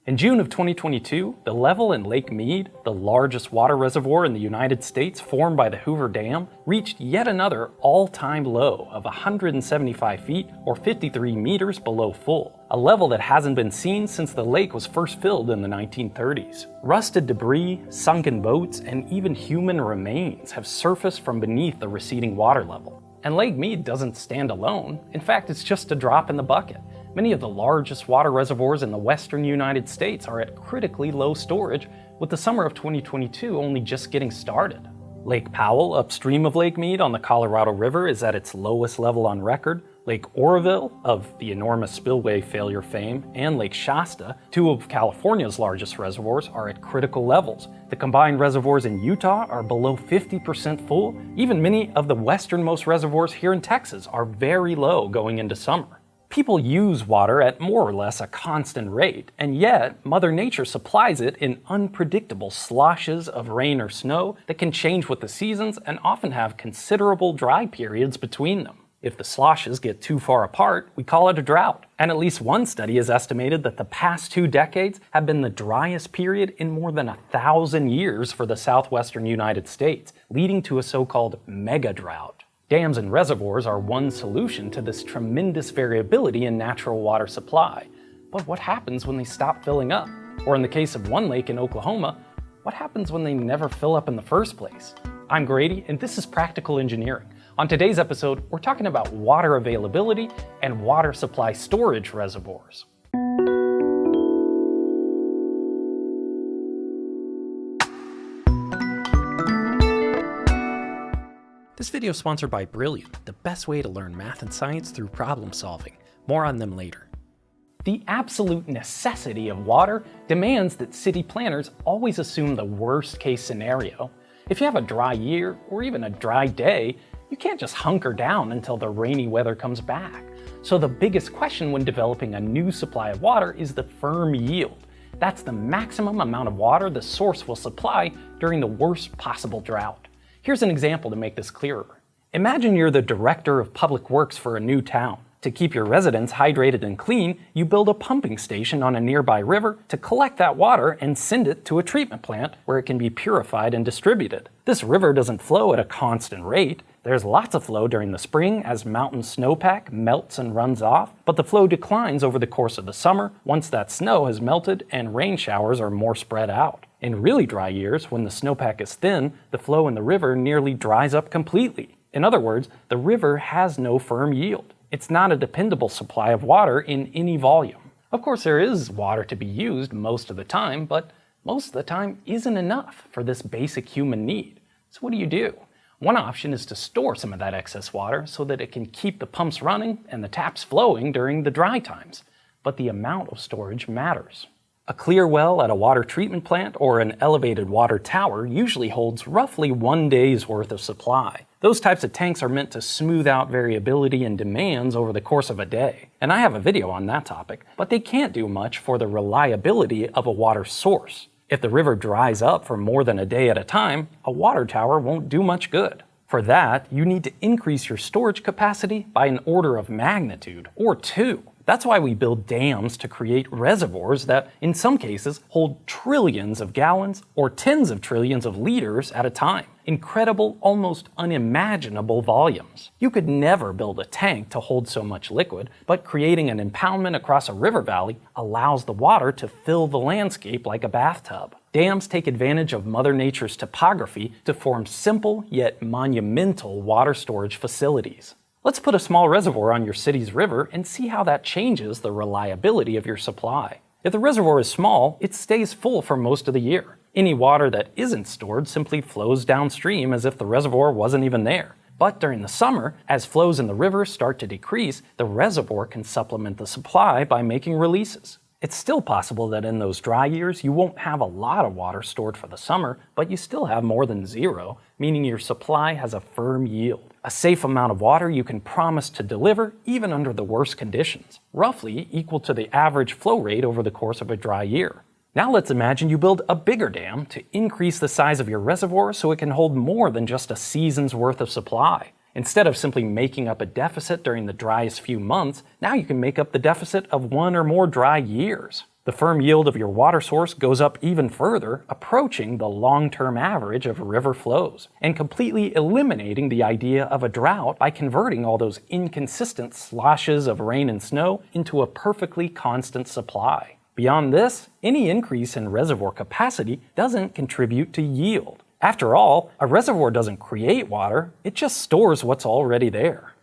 In June of 2022, the level in Lake Mead, the largest water reservoir in the United States formed by the Hoover Dam, reached yet another all-time low of 175 feet or 53 meters below full, a level that hasn't been seen since the lake was first filled in the 1930s. Rusted debris, sunken boats, and even human remains have surfaced from beneath the receding water level. And Lake Mead doesn't stand alone. In fact, it's just a drop in the bucket. Many of the largest water reservoirs in the western United States are at critically low storage, with the summer of 2022 only just getting started. Lake Powell, upstream of Lake Mead on the Colorado River, is at its lowest level on record. Lake Oroville, of the enormous spillway failure fame, and Lake Shasta, two of California's largest reservoirs, are at critical levels. The combined reservoirs in Utah are below 50% full. Even many of the westernmost reservoirs here in Texas are very low going into summer. People use water at more or less a constant rate, and yet Mother Nature supplies it in unpredictable sloshes of rain or snow that can change with the seasons and often have considerable dry periods between them. If the sloshes get too far apart, we call it a drought. And at least one study has estimated that the past 2 decades have been the driest period in more than 1,000 years for the southwestern United States, leading to a so-called mega drought. Dams and reservoirs are one solution to this tremendous variability in natural water supply. But what happens when they stop filling up? Or in the case of one lake in Oklahoma, what happens when they never fill up in the first place? I'm Grady, and this is Practical Engineering. On today's episode, we're talking about water availability and water supply storage reservoirs. This video is sponsored by Brilliant, the best way to learn math and science through problem solving. More on them later. The absolute necessity of water demands that city planners always assume the worst case scenario. If you have a dry year or even a dry day, you can't just hunker down until the rainy weather comes back. So the biggest question when developing a new supply of water is the firm yield. That's the maximum amount of water the source will supply during the worst possible drought. Here's an example to make this clearer. Imagine you're the director of public works for a new town. To keep your residents hydrated and clean, you build a pumping station on a nearby river to collect that water and send it to a treatment plant where it can be purified and distributed. This river doesn't flow at a constant rate. There's lots of flow during the spring as mountain snowpack melts and runs off, but the flow declines over the course of the summer once that snow has melted and rain showers are more spread out. In really dry years, when the snowpack is thin, the flow in the river nearly dries up completely. In other words, the river has no firm yield. It's not a dependable supply of water in any volume. Of course, there is water to be used most of the time, but most of the time isn't enough for this basic human need. So what do? One option is to store some of that excess water so that it can keep the pumps running and the taps flowing during the dry times. But the amount of storage matters. A clear well at a water treatment plant or an elevated water tower usually holds roughly 1 day's worth of supply. Those types of tanks are meant to smooth out variability and demands over the course of a day. And I have a video on that topic, but they can't do much for the reliability of a water source. If the river dries up for more than a day at a time, a water tower won't do much good. For that, you need to increase your storage capacity by an order of magnitude, or 2. That's why we build dams to create reservoirs that, in some cases, hold trillions of gallons or tens of trillions of liters at a time. Incredible, almost unimaginable volumes. You could never build a tank to hold so much liquid, but creating an impoundment across a river valley allows the water to fill the landscape like a bathtub. Dams take advantage of Mother Nature's topography to form simple yet monumental water storage facilities. Let's put a small reservoir on your city's river and see how that changes the reliability of your supply. If the reservoir is small, it stays full for most of the year. Any water that isn't stored simply flows downstream as if the reservoir wasn't even there. But during the summer, as flows in the river start to decrease, the reservoir can supplement the supply by making releases. It's still possible that in those dry years you won't have a lot of water stored for the summer, but you still have more than zero, meaning your supply has a firm yield. A safe amount of water you can promise to deliver even under the worst conditions, roughly equal to the average flow rate over the course of a dry year. Now let's imagine you build a bigger dam to increase the size of your reservoir so it can hold more than just a season's worth of supply. Instead of simply making up a deficit during the driest few months, now you can make up the deficit of 1 or more dry years. The firm yield of your water source goes up even further, approaching the long-term average of river flows, and completely eliminating the idea of a drought by converting all those inconsistent sloshes of rain and snow into a perfectly constant supply. Beyond this, any increase in reservoir capacity doesn't contribute to yield. After all, a reservoir doesn't create water, it just stores what's already there.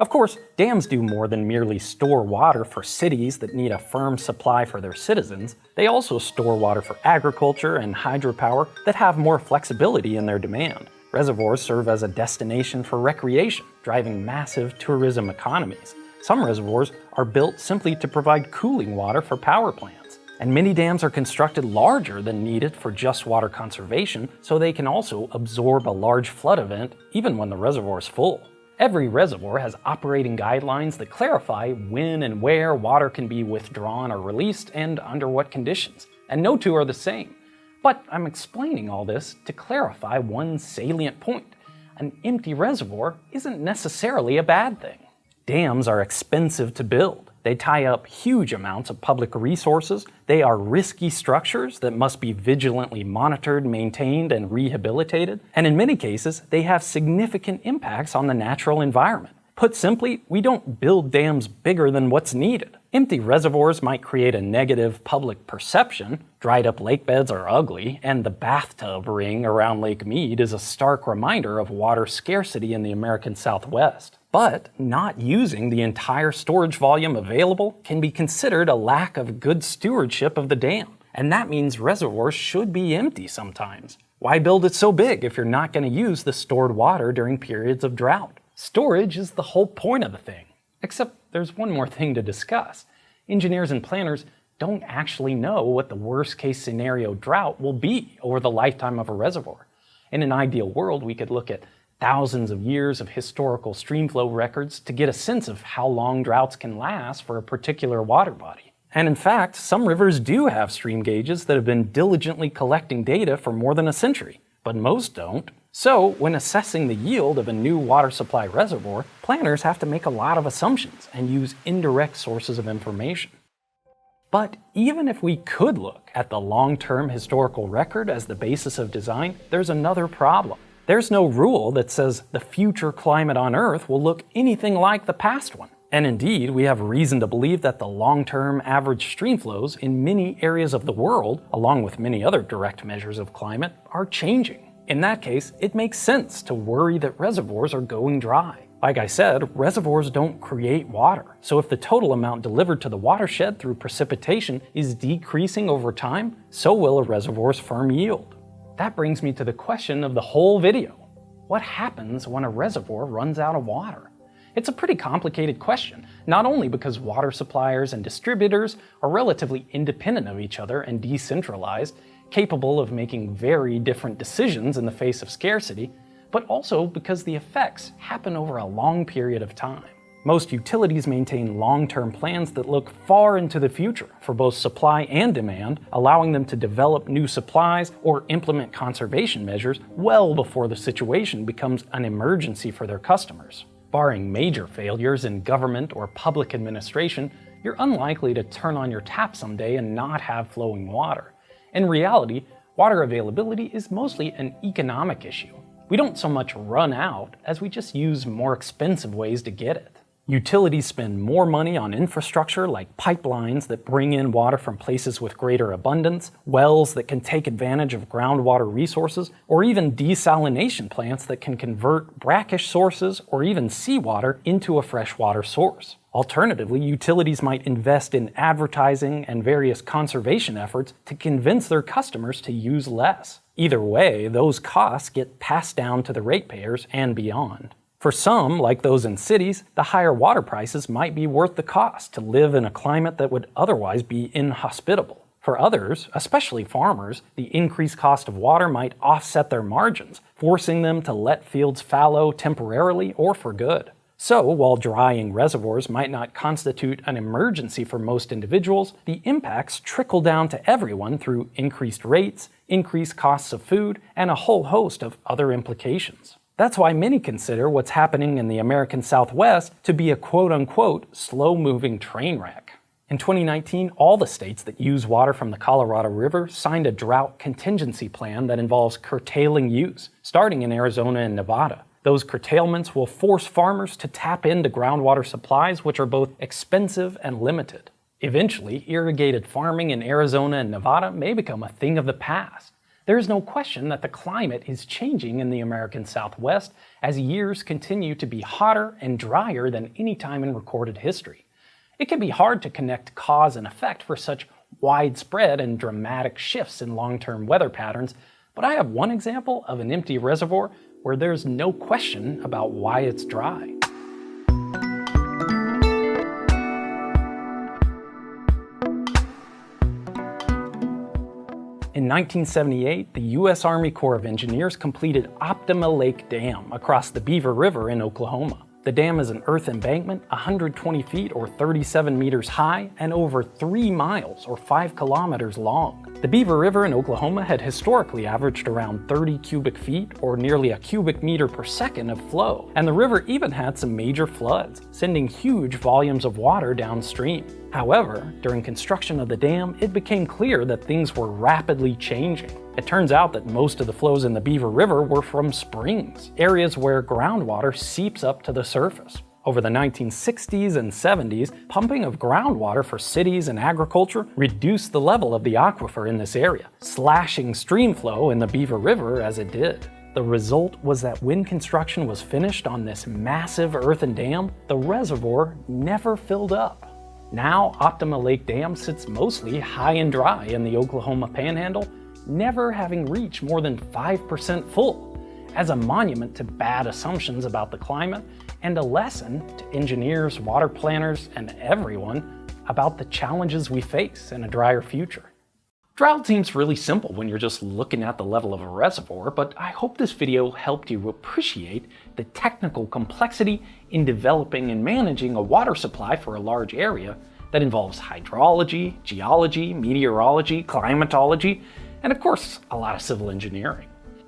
Of course, dams do more than merely store water for cities that need a firm supply for their citizens. They also store water for agriculture and hydropower that have more flexibility in their demand. Reservoirs serve as a destination for recreation, driving massive tourism economies. Some reservoirs are built simply to provide cooling water for power plants. And many dams are constructed larger than needed for just water conservation, so they can also absorb a large flood event even when the reservoir is full. Every reservoir has operating guidelines that clarify when and where water can be withdrawn or released and under what conditions, and no two are the same. But I'm explaining all this to clarify one salient point. An empty reservoir isn't necessarily a bad thing. Dams are expensive to build. They tie up huge amounts of public resources. They are risky structures that must be vigilantly monitored, maintained, and rehabilitated. And in many cases, they have significant impacts on the natural environment. Put simply, we don't build dams bigger than what's needed. Empty reservoirs might create a negative public perception. Dried up lake beds are ugly, and the bathtub ring around Lake Mead is a stark reminder of water scarcity in the American Southwest. But not using the entire storage volume available can be considered a lack of good stewardship of the dam. And that means reservoirs should be empty sometimes. Why build it so big if you're not going to use the stored water during periods of drought? Storage is the whole point of the thing. Except there's one more thing to discuss. Engineers and planners don't actually know what the worst-case scenario drought will be over the lifetime of a reservoir. In an ideal world, we could look at thousands of years of historical streamflow records to get a sense of how long droughts can last for a particular water body. And in fact, some rivers do have stream gauges that have been diligently collecting data for more than a century, but most don't. So, when assessing the yield of a new water supply reservoir, planners have to make a lot of assumptions and use indirect sources of information. But even if we could look at the long-term historical record as the basis of design, there's another problem. There's no rule that says the future climate on Earth will look anything like the past one. And indeed, we have reason to believe that the long-term average streamflows in many areas of the world, along with many other direct measures of climate, are changing. In that case, it makes sense to worry that reservoirs are going dry. Like I said, reservoirs don't create water. So if the total amount delivered to the watershed through precipitation is decreasing over time, so will a reservoir's firm yield. That brings me to the question of the whole video. What happens when a reservoir runs out of water? It's a pretty complicated question, not only because water suppliers and distributors are relatively independent of each other and decentralized, capable of making very different decisions in the face of scarcity, but also because the effects happen over a long period of time. Most utilities maintain long-term plans that look far into the future for both supply and demand, allowing them to develop new supplies or implement conservation measures well before the situation becomes an emergency for their customers. Barring major failures in government or public administration, you're unlikely to turn on your tap someday and not have flowing water. In reality, water availability is mostly an economic issue. We don't so much run out as we just use more expensive ways to get it. Utilities spend more money on infrastructure like pipelines that bring in water from places with greater abundance, wells that can take advantage of groundwater resources, or even desalination plants that can convert brackish sources or even seawater into a freshwater source. Alternatively, utilities might invest in advertising and various conservation efforts to convince their customers to use less. Either way, those costs get passed down to the ratepayers and beyond. For some, like those in cities, the higher water prices might be worth the cost to live in a climate that would otherwise be inhospitable. For others, especially farmers, the increased cost of water might offset their margins, forcing them to let fields fallow temporarily or for good. So, while drying reservoirs might not constitute an emergency for most individuals, the impacts trickle down to everyone through increased rates, increased costs of food, and a whole host of other implications. That's why many consider what's happening in the American Southwest to be a quote-unquote slow-moving train wreck. In 2019, all the states that use water from the Colorado River signed a drought contingency plan that involves curtailing use, starting in Arizona and Nevada. Those curtailments will force farmers to tap into groundwater supplies, which are both expensive and limited. Eventually, irrigated farming in Arizona and Nevada may become a thing of the past. There is no question that the climate is changing in the American Southwest as years continue to be hotter and drier than any time in recorded history. It can be hard to connect cause and effect for such widespread and dramatic shifts in long-term weather patterns, but I have one example of an empty reservoir where there's no question about why it's dry. In 1978, the U.S. Army Corps of Engineers completed Optima Lake Dam across the Beaver River in Oklahoma. The dam is an earth embankment 120 feet or 37 meters high and over 3 miles or 5 kilometers long. The Beaver River in Oklahoma had historically averaged around 30 cubic feet or nearly a cubic meter per second of flow, and the river even had some major floods, sending huge volumes of water downstream. However, during construction of the dam, it became clear that things were rapidly changing. It turns out that most of the flows in the Beaver River were from springs, areas where groundwater seeps up to the surface. Over the 1960s and 70s, pumping of groundwater for cities and agriculture reduced the level of the aquifer in this area, slashing stream flow in the Beaver River as it did. The result was that when construction was finished on this massive earthen dam, the reservoir never filled up. Now, Optima Lake Dam sits mostly high and dry in the Oklahoma Panhandle, never having reached more than 5% full, as a monument to bad assumptions about the climate and a lesson to engineers, water planners, and everyone about the challenges we face in a drier future. Drought seems really simple when you're just looking at the level of a reservoir, but I hope this video helped you appreciate the technical complexity in developing and managing a water supply for a large area that involves hydrology, geology, meteorology, climatology, and of course, a lot of civil engineering.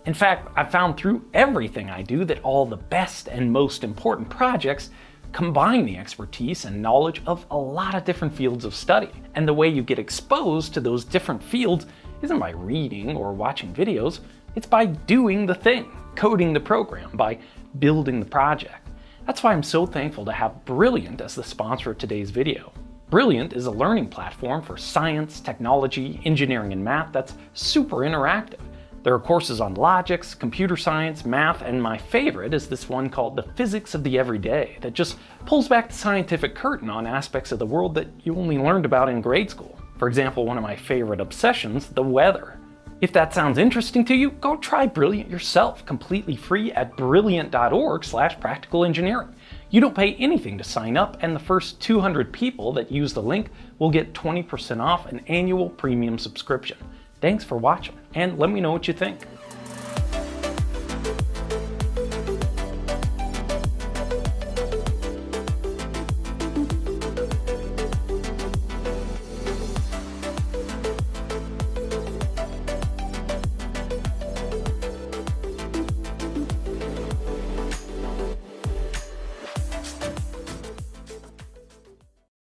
In fact, I've found through everything I do that all the best and most important projects combine the expertise and knowledge of a lot of different fields of study. And the way you get exposed to those different fields isn't by reading or watching videos, it's by doing the thing, coding the program, by building the project. That's why I'm so thankful to have Brilliant as the sponsor of today's video. Brilliant is a learning platform for science, technology, engineering, and math that's super interactive. There are courses on logics, computer science, math, and my favorite is this one called The Physics of the Everyday that just pulls back the scientific curtain on aspects of the world that you only learned about in grade school. For example, one of my favorite obsessions, the weather. If that sounds interesting to you, go try Brilliant yourself, completely free at brilliant.org/practical engineering. You don't pay anything to sign up, and the first 200 people that use the link will get 20% off an annual premium subscription. Thanks for watching, and let me know what you think.